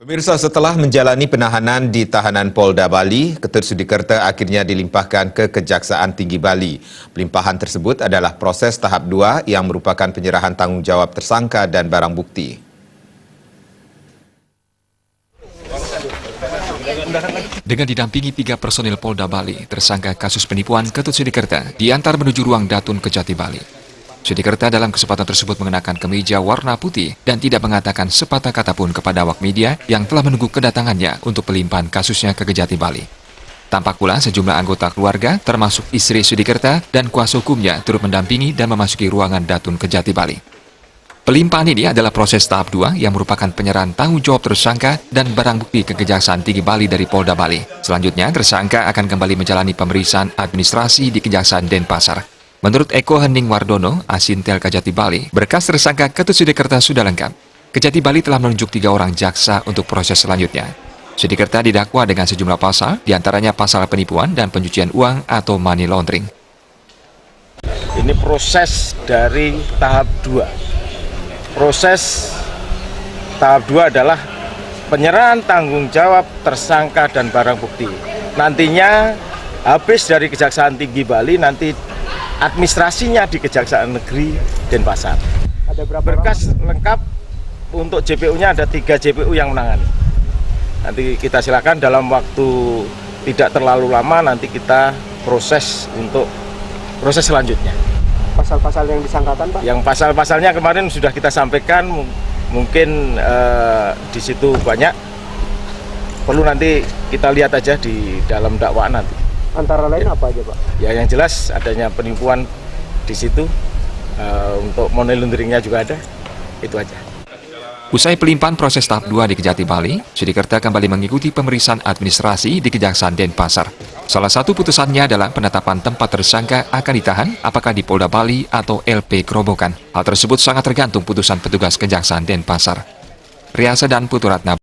Pemirsa, setelah menjalani penahanan di tahanan Polda Bali, Ketut Sudikerta akhirnya dilimpahkan ke Kejaksaan Tinggi Bali. Pelimpahan tersebut adalah proses tahap 2 yang merupakan penyerahan tanggung jawab tersangka dan barang bukti. Dengan didampingi 3 personil Polda Bali, tersangka kasus penipuan Ketut Sudikerta diantar menuju ruang Datun Kejati Bali. Sudikerta dalam kesempatan tersebut mengenakan kemeja warna putih dan tidak mengatakan sepatah kata pun kepada awak media yang telah menunggu kedatangannya untuk pelimpahan kasusnya ke Kejati Bali. Tampak pula sejumlah anggota keluarga, termasuk istri Sudikerta dan kuasa hukumnya turut mendampingi dan memasuki ruangan Datun Kejati Bali. Pelimpahan ini adalah proses tahap 2 yang merupakan penyerahan tanggung jawab tersangka dan barang bukti ke Kejaksaan Tinggi Bali dari Polda Bali. Selanjutnya, tersangka akan kembali menjalani pemeriksaan administrasi di Kejaksaan Denpasar. Menurut Eko Hening Wardono, Asintel Kejati Bali, berkas tersangka Ketut Sudikerta sudah lengkap. Kejati Bali telah menunjuk 3 orang jaksa untuk proses selanjutnya. Sudikerta didakwa dengan sejumlah pasal, diantaranya pasal penipuan dan pencucian uang atau money laundering. Ini proses dari tahap 2. Proses tahap 2 adalah penyerahan tanggung jawab tersangka dan barang bukti. Nantinya habis dari Kejaksaan Tinggi Bali, nanti administrasinya di Kejaksaan Negeri Denpasar. Ada berapa berkas lengkap untuk JPU-nya, ada 3 JPU yang menangani. Nanti kita silakan dalam waktu tidak terlalu lama nanti kita proses untuk proses selanjutnya. Pasal-pasal yang disangkakan, Pak? Yang pasal-pasalnya kemarin sudah kita sampaikan, mungkin di situ banyak. Perlu nanti kita lihat aja di dalam dakwaan nanti. Antara lain apa aja, Pak? Ya, yang jelas adanya penipuan di situ, untuk money launderingnya juga ada, itu aja. Usai pelimpahan proses tahap 2 di Kejati Bali, Sudikerta kembali mengikuti pemeriksaan administrasi di Kejaksaan Denpasar. Salah satu putusannya adalah penetapan tempat tersangka akan ditahan apakah di Polda Bali atau LP Kerobokan. Hal tersebut sangat tergantung putusan petugas Kejaksaan Denpasar. Riasa dan Putu Ratna.